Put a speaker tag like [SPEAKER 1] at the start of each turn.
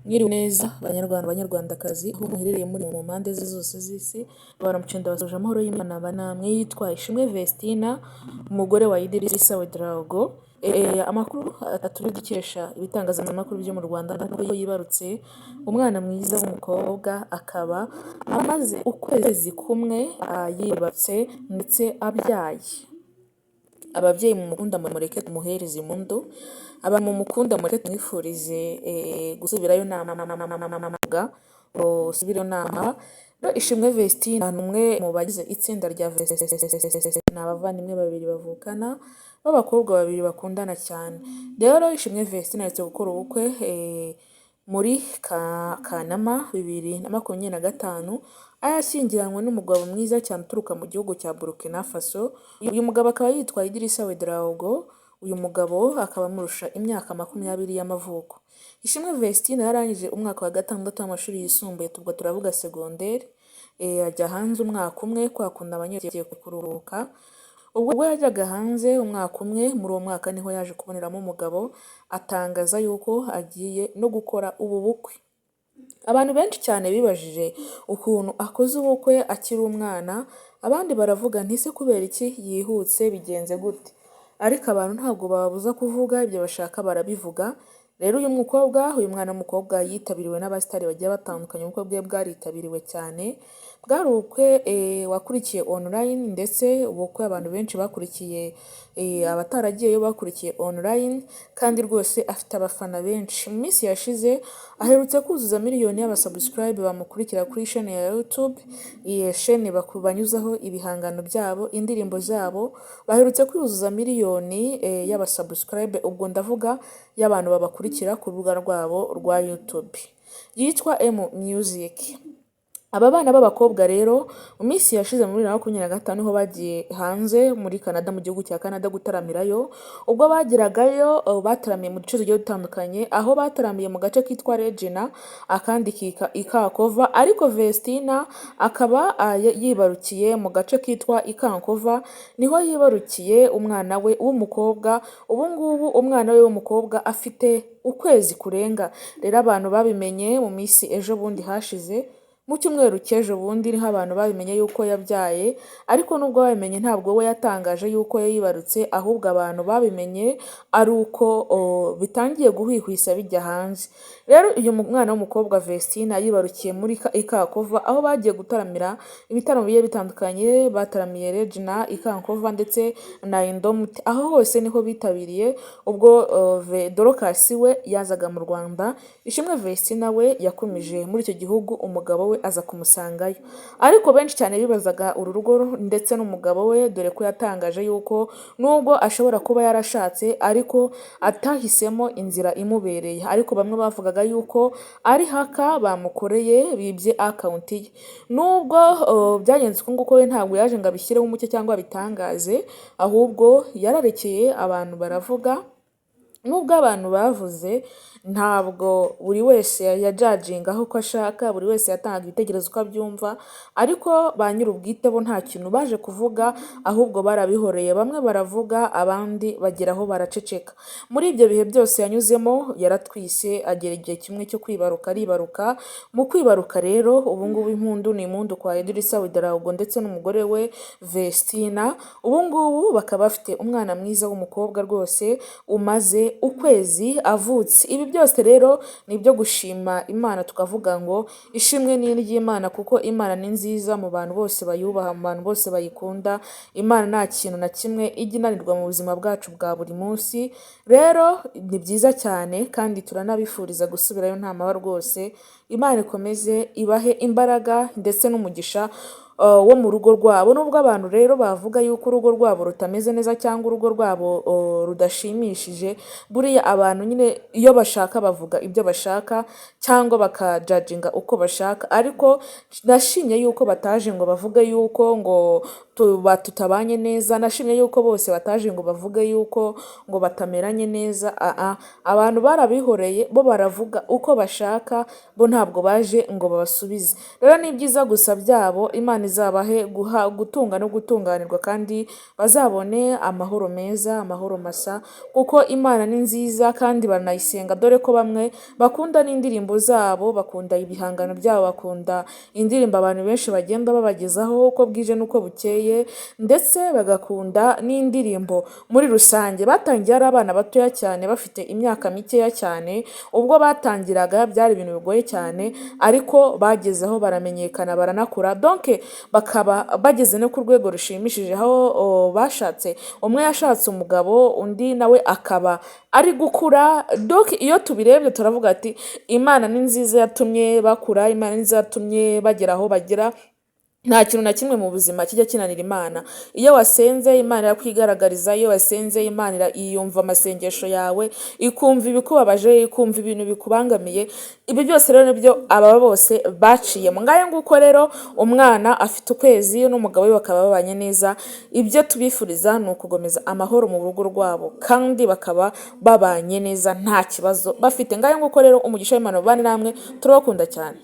[SPEAKER 1] Mwiriwe neza banyarwanda banyarwandakazi aho muherereye muri mu mpande zose z'isi, baramutse ndabasuje amahoro y'Imana namwe. Yitwa Ishimwe Vestina, umugore wa Idirisa Ouedraogo. Amakuru atatu dukesha ibitangazamakuru byo mu Rwanda nuko yibarutse umwana mwiza w'umukobwa, akaba amaze ukwezi kumwe yibarutse ndetse abyaye. Ababyeyi mumukunda mureke tumuhereze impundu, abantu mumukunda mureke tumwifurize gusubirayo usubirayo nama. Ishimwe Vestina ni umwe mu bagize itsinda rya ni abavandimwe babiri bavukana b'abakobwa babiri bakundana cyane. Rero Ishimwe Vestina aherutse gukora ubukwe muri Kanama 2025, ayashyingiranywe n'umugabo mwiza cyane uturuka mu gihugu cya Burkina Faso. Uyu mugabo akaba yitwa Idirisa Ouedraogo. Uyu mugabo akaba amurusha imyaka 20 y'amavuko. Ishimwe Vestina yarangije umwaka wa gatandatu w'amashuri yisumbuye, tubwo turavuga secondaire, ajya hanze umwaka umwe kwakunda abanyeshuri kuruhuka. Ubwo yajyaga hanze umwaka umwe, muri uwo mwaka niho yaje kuboneramo umugabo, atangaza yuko agiye no gukora ubu bukwe. Abantu benshi cyane bibajije ukuntu akoze ubukwe akiri umwana, abandi baravuga nti se kubera iki yihutse, bigenze gute? Ariko abantu ntabwo babuza kuvuga ibyo bashaka barabivuga. Rero uyu mwana w'umukobwa yitabiriwe n'abasitari bagiye batandukanye. Ubukwe bwe bwaritabiriwe cyane, bwari ubukwe wakurikiye online, ndetse ubukwe abantu benshi bakurikiye, abataragiyeyo bakurikiye online, kandi rwose afite abafana benshi. Mu minsi yashize aherutse kuzuza miliyoni y'abasubscribe bamukurikira kuri chaîne ya YouTube. Iyi chaîne banyuzaho ibihangano byabo, indirimbo zabo, baherutse kuzuza miliyoni y'abasubscribe, ubwo ndavuga y'abantu babakurikira ku rubuga rwabo rwa YouTube yitwa M Music. Aba bana b'abakobwa rero mu minsi yashize muri 2025 niho bagiye hanze muri Canada, mu gihugu cya Canada gutaramirayo. Ubwo bagiragayo bataramiye mu duce tugiye dutandukanye, aho bataramiye mu gace kitwa Regina, akandi Ikakova, ariko Vestina akaba yibarukiye mu gace kitwa Ikankova. Niho yibarukiye umwana we w'umukobwa. Ubu ngubu umwana we w'umukobwa afite ukwezi kurenga. Rero abantu babimenye mu minsi ejo bundi hashize, mu cyumweru cy'ejo bundi niho abantu babimenye yuko yabyaye. Ariko nubwo babimenye ntabwo we yatangaje yuko yibarutse, ahubwo abantu babimenye ari uko bitangiye guhwihwisa bijya hanze. Rero uyu mwana w'umukobwa Vestina yibarukiye muri Ikakova, aho bagiye gutaramira ibitaramo bigiye bitandukanye. Bataramiye Regina, Ikankova ndetse na Indomute. Aho hose niho bitabiriye. Ubwo Dorcas we yazaga mu Rwanda, Ishimwe Vestina we yakomeje muri icyo gihugu, umugabo we aza kumusangayo. Ariko benshi cyane bibazaga uru rugo ndetse n'umugabo we, dore ko yatangaje yuko nubwo ashobora kuba yarashatse ariko atahisemo inzira imubereye. Ariko bamwe bavugaga yuko ari haka bamukoreye, bibye account ye. Nubwo byagenze uko nguko, we ntabwo yaje ngo abishyireho umucyo cyangwa bitangaze, ahubwo yararekeye abantu baravuga. Nubwo abantu bavuze, ntabwo buri wese yajajingaho uko ashaka, buri wese yatangaga ibitekerezo uko abyumva, ariko ba nyir'ubwite bo nta kintu baje kuvuga, ahubwo barabihoreye. Bamwe baravuga, abandi bageraho baraceceka. Muri ibyo bihe byose yanyuzemo, yaratwise, agera igihe kimwe cyo kwibaruka, aribaruka. Mu kwibaruka rero ubu ngubu impundu ni impundu kwa Idirisa Ouedraogo ndetse n'umugore we Vestina. Ubu ngubu bakaba bafite umwana mwiza w'umukobwa rwose umaze ukwezi avutse. Ibi byose rero ni ibyo gushima Imana, tukavuga ngo ishimwe ni iry'Imana, kuko Imana ni nziza mu bantu bose bayubaha, mu bantu bose bayikunda. Imana nta kintu na kimwe ijya inanirwa mu buzima bwacu bwa buri munsi. Rero ni byiza cyane, kandi turanabifuriza gusubirayo nta mahwa rwose. Imana ikomeze ibahe imbaraga ndetse n'umugisha wo mu rugo rwabo. Nubwo abantu rero bavuga yuko urugo rwabo rutameze neza cyangwa urugo rwabo rudashimishije, buriya abantu nyine iyo bashaka bavuga ibyo bashaka cyangwa bakajajinga uko bashaka. Ariko nashimye yuko bataje ngo bavuge yuko ngo tutabanye neza. Nashimye yuko bose bataje ngo bavuge yuko ngo batameranye neza. Abantu barabihoreye bo baravuga uko bashaka, bo ntabwo baje ngo babasubize. Rero ni byiza gusa byabo, Imana izabahe gutunga no gutunganirwa, kandi bazabone amahoro meza, amahoro masa, kuko Imana ni nziza kandi banayisenga, dore ko bamwe bakunda n'indirimbo zabo, bakunda ibihangano byabo, bakunda indirimbo abantu benshi bagenda babagezaho uko bwije n'uko bukeye, ndetse bagakunda n'indirimbo muri rusange. Batangiye ari abana batoya cyane, bafite imyaka mikeya cyane, ubwo batangiraga byari ibintu bigoye cyane, ariko bagezeho baramenyekana, baranakura, donc bakaba bageze no ku rwego rushimishije, aho bashatse, umwe yashatse umugabo, undi nawe akaba ari gukura. Donc iyo tubirebye turavuga ati Imana ni nziza yatumye bakura, Imana ni nziza yatumye bagera aho bagera. Nta kintu na kimwe mu buzima kijya kinanira Imana. Iyo wasenze Imana irakwigaragariza, iyo wasenze Imana yumva amasengesho yawe, ikumva ibikubabaje, ikumva ibintu bikubangamiye. Ibi byose rero nibyo aba bose baciyemo. Ngayo nguko rero umwana afite ukwezi n'umugabo we bakaba babanye neza. Ibyo tubifuriza ni ukugomeza amahoro mu rugo rwabo, kandi bakaba babanye neza nta kibazo bafite. Ngayo nguko rero umugisha w'Imana ubane namwe, turabakunda cyane.